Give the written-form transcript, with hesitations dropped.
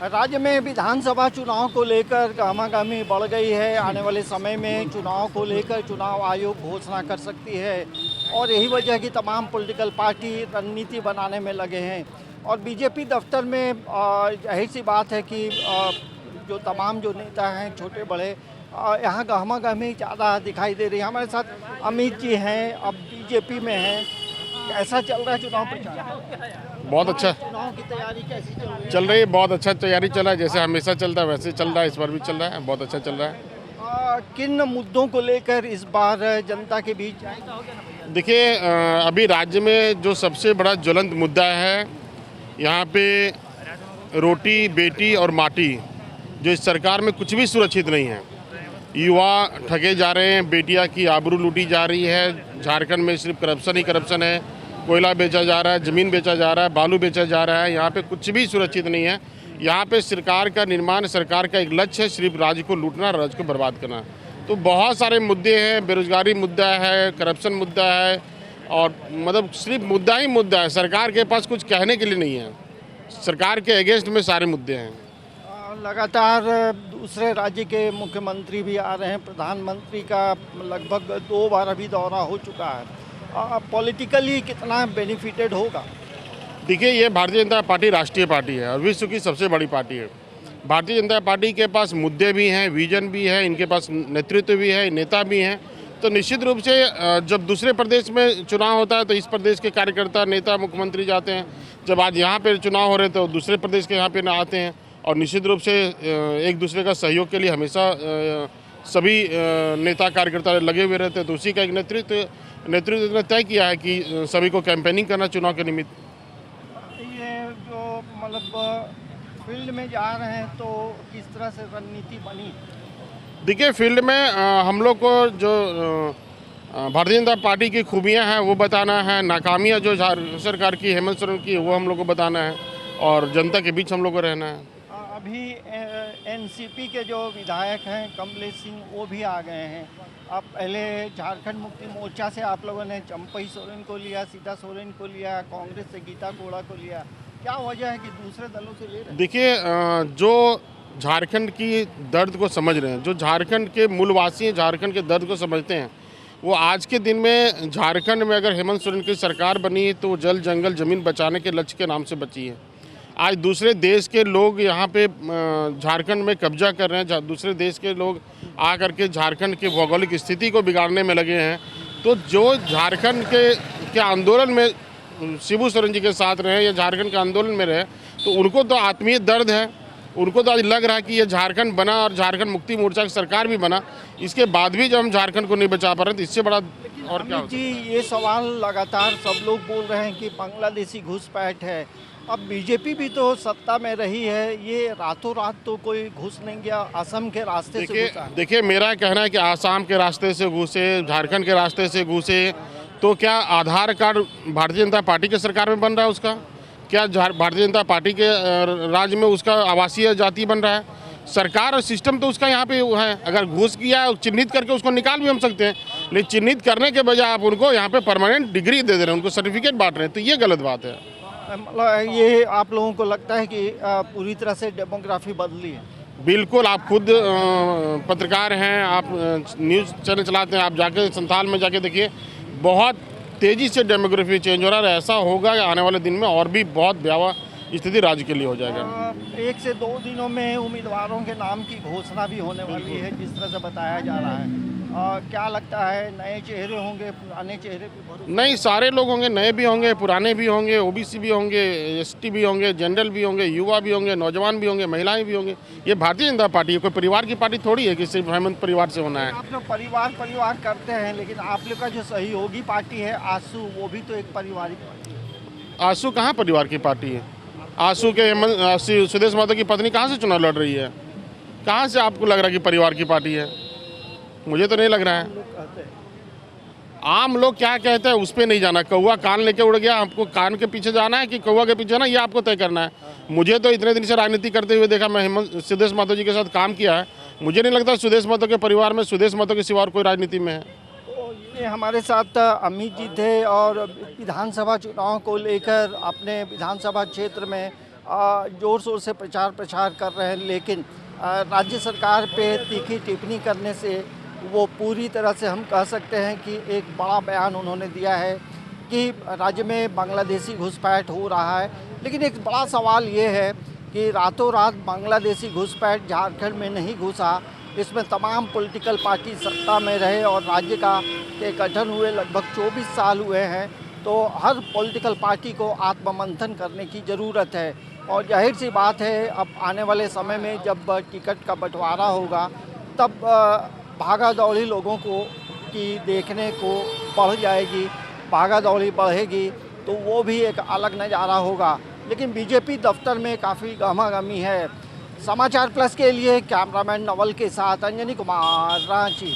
राज्य में विधानसभा चुनाव को लेकर गहमागहमी बढ़ गई है। आने वाले समय में चुनाव को लेकर चुनाव आयोग घोषणा कर सकती है और यही वजह कि तमाम पॉलिटिकल पार्टी रणनीति बनाने में लगे हैं। और बीजेपी दफ्तर में जाहिर सी बात है कि जो तमाम जो नेता हैं छोटे बड़े यहाँ गहमागहमी ज़्यादा दिखाई दे रही है। हमारे साथ अमित जी हैं, अब बीजेपी में हैं। कैसा चल रहा है चुनाव प्रचार? बहुत अच्छा चुनाव की तैयारी कैसी चल रही है। बहुत अच्छा तैयारी चल रहा है, जैसे हमेशा चलता है वैसे चल रहा है, इस बार भी चल रहा है, बहुत अच्छा चल रहा है। किन मुद्दों को लेकर इस बार जनता के बीच जाएंगे? देखिए, अभी राज्य में जो सबसे बड़ा ज्वलंत मुद्दा है, यहाँ पे रोटी बेटी और माटी, जो इस सरकार में कुछ भी सुरक्षित नहीं है। युवा ठगे जा रहे हैं, बेटियां की आबरू लूटी जा रही है। झारखंड में सिर्फ करप्शन ही करप्शन है। कोयला बेचा जा रहा है, ज़मीन बेचा जा रहा है, बालू बेचा जा रहा है। यहाँ पे कुछ भी सुरक्षित नहीं है। यहाँ पे सरकार का निर्माण, सरकार का एक लक्ष्य है सिर्फ राज्य को लूटना, राज्य को बर्बाद करना। तो बहुत सारे मुद्दे हैं, बेरोजगारी मुद्दा है, करप्शन मुद्दा है, और मतलब सिर्फ मुद्दा ही मुद्दा है। सरकार के पास कुछ कहने के लिए नहीं है। सरकार के अगेंस्ट में सारे मुद्दे हैं। लगातार दूसरे राज्य के मुख्यमंत्री भी आ रहे हैं। प्रधानमंत्री का लगभग 2 बार अभी दौरा हो चुका है। पॉलिटिकली कितना बेनिफिटेड होगा? देखिए, ये भारतीय जनता पार्टी राष्ट्रीय पार्टी है और विश्व की सबसे बड़ी पार्टी है। भारतीय जनता पार्टी के पास मुद्दे भी हैं, विजन भी है, इनके पास नेतृत्व भी है, नेता भी हैं। तो निश्चित रूप से जब दूसरे प्रदेश में चुनाव होता है तो इस प्रदेश के कार्यकर्ता, नेता, मुख्यमंत्री जाते हैं। जब आज यहाँ पे चुनाव हो रहे तो दूसरे प्रदेश के यहाँ पे आते हैं। और निश्चित रूप से एक दूसरे का सहयोग के लिए हमेशा सभी नेता कार्यकर्ता लगे हुए रहते हैं। तो उसी का एक नेतृत्व ने तय किया है कि सभी को कैंपेनिंग करना चुनाव के निमित्त। ये जो मतलब फील्ड में जा रहे हैं तो किस तरह से रणनीति बनी? देखिए, फील्ड में हम लोग को जो भारतीय जनता पार्टी की खूबियां हैं वो बताना है, नाकामियां जो सरकार की हेमंत सोरेन की वो हम लोग को बताना है, और जनता के बीच हम लोग को रहना है। अभी एनसीपी के जो विधायक हैं कमलेश सिंह, वो भी आ गए हैं। अब पहले झारखंड मुक्ति मोर्चा से आप लोगों ने चंपई सोरेन को लिया, सीता सोरेन को लिया, कांग्रेस से गीता कोड़ा को लिया। क्या वजह है कि दूसरे दलों से ले रहे हैं? देखिए, जो झारखंड की दर्द को समझ रहे हैं, जो झारखंड के मूलवासी हैं, झारखंड के दर्द को समझते हैं, वो आज के दिन में झारखंड में अगर हेमंत सोरेन की सरकार बनी है तो जल जंगल ज़मीन बचाने के लक्ष्य के नाम से बची है। आज दूसरे देश के लोग यहाँ पे झारखंड में कब्जा कर रहे हैं। दूसरे देश के लोग आकर के झारखंड की भौगोलिक स्थिति को बिगाड़ने में लगे हैं। तो जो झारखंड के आंदोलन में शिबू सोरेन जी के साथ रहे या झारखंड के आंदोलन में रहे, तो उनको तो आत्मीय दर्द है। उनको तो आज लग रहा है कि ये झारखंड बना और झारखंड मुक्ति मोर्चा की सरकार भी बना, इसके बाद भी जब हम झारखंड को नहीं बचा पा रहे तो इससे बड़ा और क्या जी? ये सवाल लगातार सब लोग बोल रहे हैं कि बांग्लादेशी घुसपैठ है। अब बीजेपी भी तो सत्ता में रही है, ये रातों रात तो कोई घुस नहीं गया, असम के रास्ते से घुसा। देखिए, मेरा कहना है कि आसाम के रास्ते से घुसे, झारखंड के रास्ते से घुसे, तो क्या आधार कार्ड भारतीय जनता पार्टी के सरकार में बन रहा है उसका? क्या भारतीय जनता पार्टी के राज्य में उसका आवासीय जाति बन रहा है? सरकार और सिस्टम तो उसका यहाँ पे है। अगर घुस किया है, चिन्हित करके उसको निकाल भी हम सकते हैं, लेकिन चिन्हित करने के बजाय आप उनको यहाँ पे परमानेंट डिग्री दे रहे हैं, उनको सर्टिफिकेट बांट रहे हैं, तो ये गलत बात है। मतलब ये आप लोगों को लगता है कि पूरी तरह से डेमोग्राफी बदली है? बिल्कुल। आप खुद पत्रकार हैं, आप न्यूज़ चैनल चलाते हैं, आप जाके संथाल में जाके देखिए, बहुत तेज़ी से डेमोग्राफी चेंज हो रहा है। ऐसा होगा आने वाले दिन में और भी बहुत भयावह स्थिति राज्य के लिए हो जाएगा। 1 से 2 दिनों में उम्मीदवारों के नाम की घोषणा भी होने वाली है, जिस तरह से बताया जा रहा है। क्या लगता है, नए चेहरे होंगे, पुराने चेहरे भी? नहीं, सारे लोग होंगे, नए भी होंगे, पुराने भी होंगे, ओबीसी भी होंगे, एसटी भी होंगे, जनरल भी होंगे, युवा भी होंगे, नौजवान भी होंगे, महिलाएं भी होंगे। ये भारतीय जनता पार्टी है, कोई परिवार की पार्टी थोड़ी है कि सिर्फ हेमंत परिवार से होना है। आप लोग परिवार करते हैं, लेकिन आप लोग का जो सहयोगी पार्टी है आसू, वो भी तो एक पारिवारिक पार्टी है। आसू कहाँ परिवार की पार्टी है? आसू के सुदेश महतो की पत्नी कहाँ से चुनाव लड़ रही है? कहाँ से आपको लग रहा है कि परिवार की पार्टी है? मुझे तो नहीं लग रहा है। आम लोग क्या कहते हैं उस पर नहीं जाना। कौवा कान लेके उड़ गया, आपको कान के पीछे जाना है कि कौवा के पीछे ना, ये आपको तय करना है। मुझे तो इतने दिन से राजनीति करते हुए देखा, मैं हेमंत सुदेश महतो जी के साथ काम किया है, मुझे नहीं लगता सुदेश महतो के परिवार में सुदेश महतो के सिवा और कोई राजनीति में है। ये हमारे साथ अमित जी थे और विधानसभा चुनाव को लेकर अपने विधानसभा क्षेत्र में ज़ोर शोर से प्रचार कर रहे हैं, लेकिन राज्य सरकार पे तीखी टिप्पणी करने से वो पूरी तरह से हम कह सकते हैं कि एक बड़ा बयान उन्होंने दिया है कि राज्य में बांग्लादेशी घुसपैठ हो रहा है। लेकिन एक बड़ा सवाल ये है कि रातों रात बांग्लादेशी घुसपैठ झारखंड में नहीं घुसा। इसमें तमाम पॉलिटिकल पार्टी सत्ता में रहे और राज्य के गठन हुए लगभग 24 साल हुए हैं। तो हर पॉलिटिकल पार्टी को आत्ममंथन करने की ज़रूरत है और जाहिर सी बात है, अब आने वाले समय में जब टिकट का बंटवारा होगा तब भागा दौड़ी लोगों को की देखने को बढ़ जाएगी, भागा दौड़ी बढ़ेगी तो वो भी एक अलग नज़ारा होगा। लेकिन बीजेपी दफ्तर में काफ़ी गहमागहमी है। समाचार प्लस के लिए कैमरामैन नवल के साथ अंजनी कुमार, रांची।